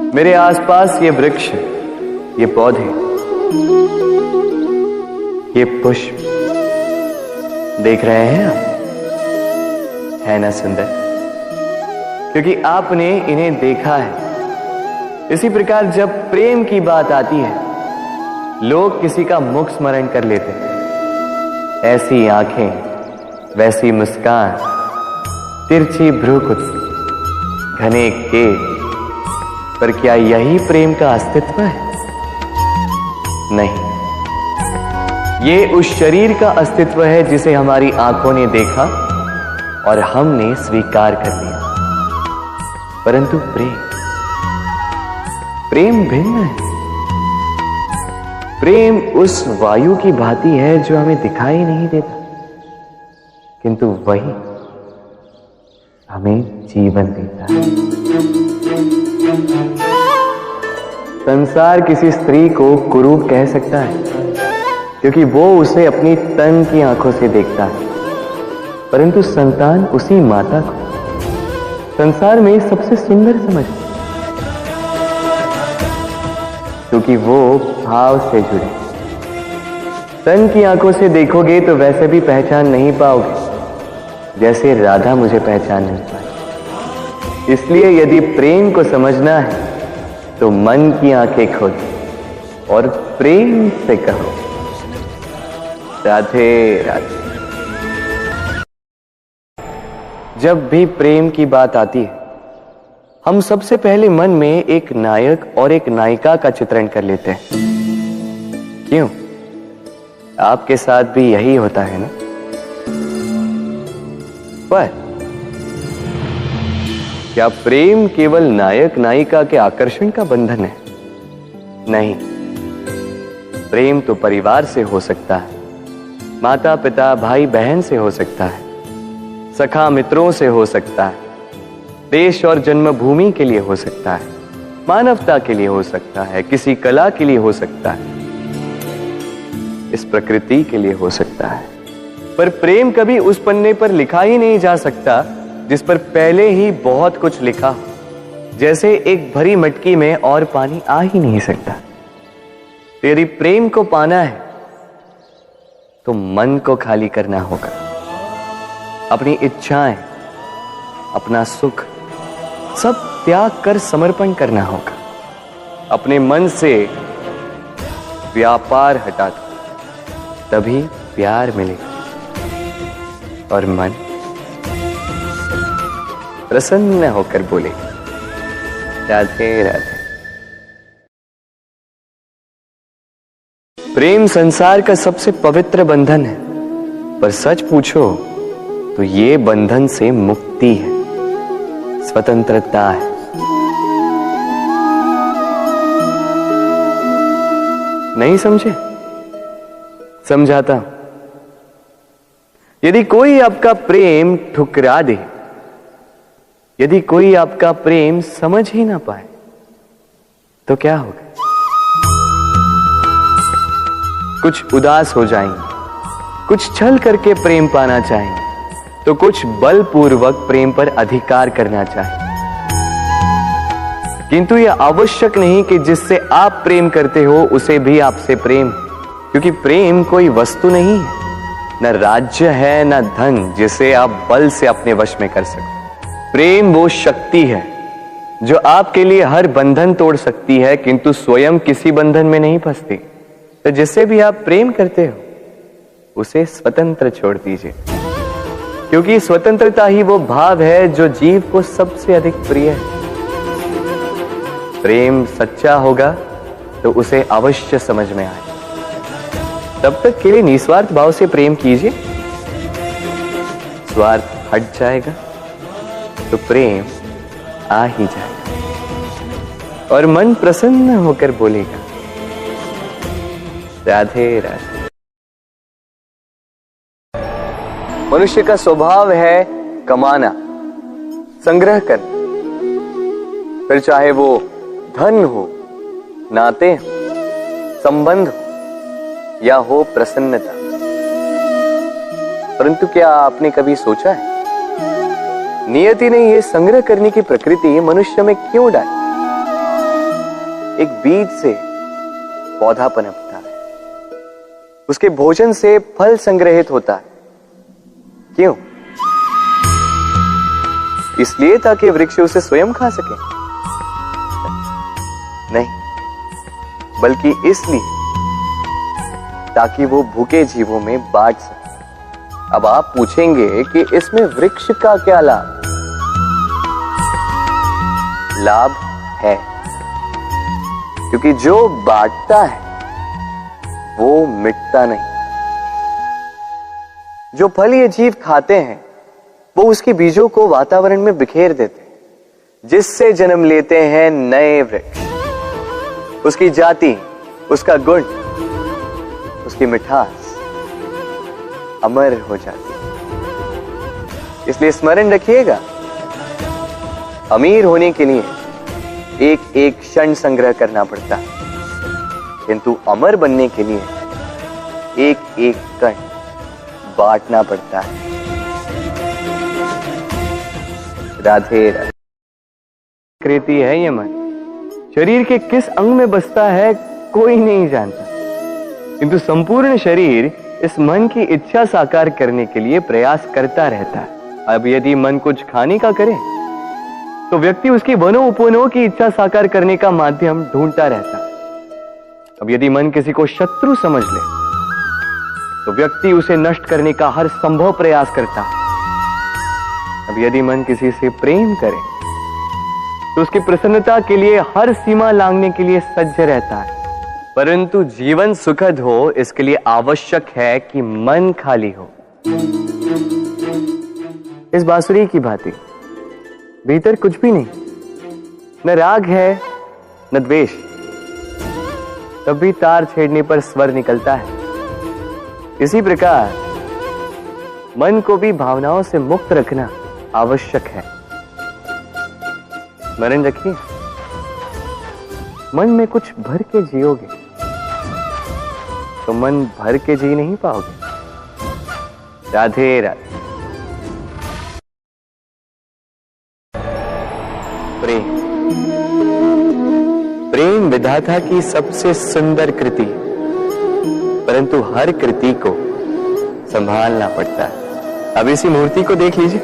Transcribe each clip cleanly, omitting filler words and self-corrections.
मेरे आसपास ये वृक्ष, ये पौधे, ये पुष्प देख रहे हैं आप? है ना सुंदर? क्योंकि आपने इन्हें देखा है। इसी प्रकार जब प्रेम की बात आती है, लोग किसी का मुख स्मरण कर लेते हैं। ऐसी आंखें, वैसी मुस्कान, तिरछी भ्रूकुटी, घने केश, पर क्या यही प्रेम का अस्तित्व है? नहीं, ये उस शरीर का अस्तित्व है जिसे हमारी आंखों ने देखा और हमने स्वीकार कर लिया। परंतु प्रेम भिन्न है। प्रेम उस वायु की भांति है जो हमें दिखाई नहीं देता, किंतु वही हमें जीवन देता है। संसार किसी स्त्री को कुरूप कह सकता है क्योंकि वो उसे अपनी तन की आंखों से देखता है, परंतु संतान उसी माता को संसार में सबसे सुंदर समझती है, क्योंकि वो भाव से जुड़े। तन की आंखों से देखोगे तो वैसे भी पहचान नहीं पाओगे जैसे राधा मुझे पहचान नहीं पाई। इसलिए यदि प्रेम को समझना है तो मन की आंखें खोलो और प्रेम से कहो, राधे राधे। जब भी प्रेम की बात आती है, हम सबसे पहले मन में एक नायक और एक नायिका का चित्रण कर लेते हैं। क्यों? आपके साथ भी यही होता है ना? पर क्या प्रेम केवल नायक नायिका के आकर्षण का बंधन है? नहीं, प्रेम तो परिवार से हो सकता है, माता पिता भाई बहन से हो सकता है, सखा मित्रों से हो सकता है, देश और जन्मभूमि के लिए हो सकता है, मानवता के लिए हो सकता है, किसी कला के लिए हो सकता है, इस प्रकृति के लिए हो सकता है। पर प्रेम कभी उस पन्ने पर लिखा ही नहीं जा सकता जिस पर पहले ही बहुत कुछ लिखा हो। जैसे एक भरी मटकी में और पानी आ ही नहीं सकता। यदि प्रेम को पाना है तो मन को खाली करना होगा। अपनी इच्छाएं, अपना सुख सब त्याग कर समर्पण करना होगा। अपने मन से व्यापार हटा दो, तभी प्यार मिलेगा और मन प्रसन्न होकर बोलेगा, राधे राधे। प्रेम संसार का सबसे पवित्र बंधन है, पर सच पूछो तो ये बंधन से मुक्ति है, स्वतंत्रता है। नहीं समझे? समझाता हूं। यदि कोई आपका प्रेम ठुकरा दे, यदि कोई आपका प्रेम समझ ही ना पाए, तो क्या होगा? कुछ उदास हो जाएंगे, कुछ छल करके प्रेम पाना चाहेंगे, तो कुछ बलपूर्वक प्रेम पर अधिकार करना चाहेंगे। किंतु यह आवश्यक नहीं कि जिससे आप प्रेम करते हो उसे भी आपसे प्रेम, क्योंकि प्रेम कोई वस्तु नहीं है, न राज्य है, न धन जिसे आप बल से अपने वश में कर सको। प्रेम वो शक्ति है जो आपके लिए हर बंधन तोड़ सकती है, किंतु स्वयं किसी बंधन में नहीं फंसती। तो जिससे भी आप प्रेम करते हो उसे स्वतंत्र छोड़ दीजिए, क्योंकि स्वतंत्रता ही वो भाव है जो जीव को सबसे अधिक प्रिय है। प्रेम सच्चा होगा तो उसे अवश्य समझ में आए। तब तक के लिए निस्वार्थ भाव से प्रेम कीजिए। स्वार्थ हट जाएगा तो प्रेम आ ही जाएगा और मन प्रसन्न होकर बोलेगा, राधे राधे। मनुष्य का स्वभाव है कमाना, संग्रह करना, फिर चाहे वो धन हो, नाते हो, संबंध हो या हो प्रसन्नता। परंतु क्या आपने कभी सोचा है, नियति ने यह संग्रह करने की प्रकृति मनुष्य में क्यों डाली? एक बीज से पौधा पनपता है, उसके भोजन से फल संग्रहित होता है। क्यों? इसलिए ताकि वृक्ष उसे स्वयं खा सके? नहीं, बल्कि इसलिए ताकि वो भूखे जीवों में बांट सके। अब आप पूछेंगे कि इसमें वृक्ष का क्या लाभ? लाभ है, क्योंकि जो बांटता है वो मिटता नहीं। जो फल ये जीव खाते हैं वो उसके बीजों को वातावरण में बिखेर देते हैं, जिससे जन्म लेते हैं नए वृक्ष। उसकी जाति, उसका गुण, उसकी मिठास अमर हो जाती है। इसलिए स्मरण रखिएगा, अमीर होने के लिए एक एक क्षण संग्रह करना पड़ता है, किंतु अमर बनने के लिए एक एक कण बांटना पड़ता है। राधे राधे। कृति है ये मन, शरीर के किस अंग में बसता है कोई नहीं जानता, किंतु संपूर्ण शरीर इस मन की इच्छा साकार करने के लिए प्रयास करता रहता है। अब यदि मन कुछ खाने का करे तो व्यक्ति उसकी वनो उपवनों की इच्छा साकार करने का माध्यम ढूंढता रहता है। अब यदि मन किसी को शत्रु समझ ले तो व्यक्ति उसे नष्ट करने का हर संभव प्रयास करता है। अब यदि मन किसी से प्रेम करे तो उसकी प्रसन्नता के लिए हर सीमा लांघने के लिए सज्ज रहता है। परंतु जीवन सुखद हो इसके लिए आवश्यक है कि मन खाली हो। इस बांसुरी की भांति भीतर कुछ भी नहीं, न राग है न द्वेष, तब भी तार छेड़ने पर स्वर निकलता है। इसी प्रकार मन को भी भावनाओं से मुक्त रखना आवश्यक है। स्मरण रखिए, मन में कुछ भर के जियोगे तो मन भर के जी नहीं पाओगे। राधे राधे। प्रेम, प्रेम विधाता की सबसे सुंदर कृति, परंतु हर कृति को संभालना पड़ता है। अब इसी मूर्ति को देख लीजिए।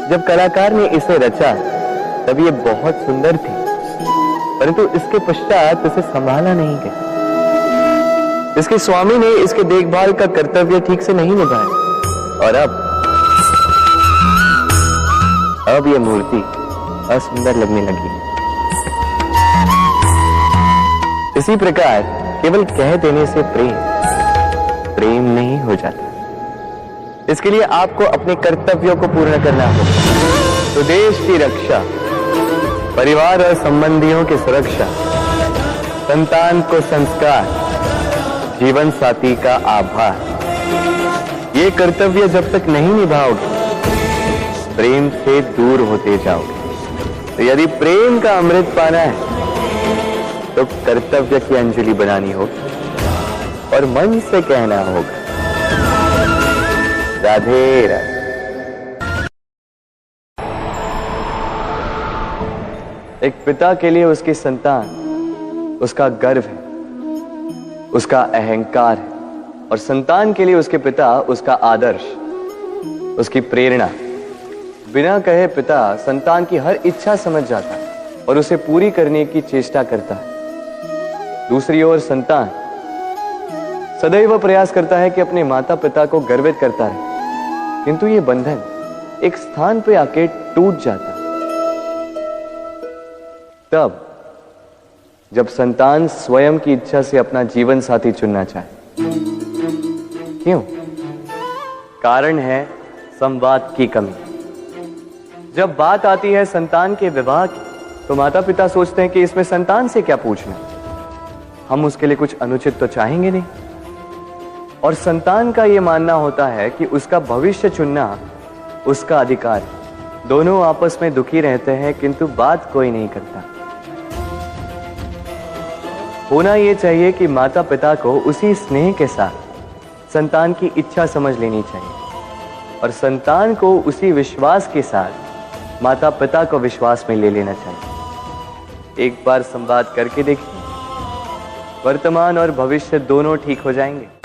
जब कलाकार ने इसे रचा तब ये बहुत सुंदर थी, परंतु इसके पश्चात इसे संभाला नहीं गया। इसके स्वामी ने इसके देखभाल का कर्तव्य ठीक से नहीं निभाया और अब ये मूर्ति असुंदर लगने लगी। इसी प्रकार केवल कह देने से प्रेम नहीं हो जाता। इसके लिए आपको अपने कर्तव्यों को पूर्ण करना होगा। तो देश की रक्षा, परिवार और संबंधियों की सुरक्षा, संतान को संस्कार, जीवन साथी का आभार, ये कर्तव्य जब तक नहीं निभाओगे प्रेम से दूर होते जाओगे। तो यदि प्रेम का अमृत पाना है तो कर्तव्य की अंजलि बनानी होगी और मन से कहना होगा, राधे राधे। एक पिता के लिए उसकी संतान उसका गर्व है, उसका अहंकार है, और संतान के लिए उसके पिता उसका आदर्श, उसकी प्रेरणा। बिना कहे पिता संतान की हर इच्छा समझ जाता है और उसे पूरी करने की चेष्टा करता है। दूसरी ओर संतान सदैव प्रयास करता है कि अपने माता पिता को गर्वित करता रहे, किंतु ये बंधन एक स्थान पे आके टूट जाता है। तब जब संतान स्वयं की इच्छा से अपना जीवन साथी चुनना चाहे। क्यों? कारण है संवाद की कमी। जब बात आती है संतान के विवाह की तो माता पिता सोचते हैं कि इसमें संतान से क्या पूछना, हम उसके लिए कुछ अनुचित तो चाहेंगे नहीं। और संतान का यह मानना होता है कि उसका भविष्य चुनना उसका अधिकार है। दोनों आपस में दुखी रहते हैं किंतु बात कोई नहीं करता। होना यह चाहिए कि माता पिता को उसी स्नेह के साथ संतान की इच्छा समझ लेनी चाहिए और संतान को उसी विश्वास के साथ माता पिता को विश्वास में ले लेना चाहिए। एक बार संवाद करके देखिए, वर्तमान और भविष्य दोनों ठीक हो जाएंगे।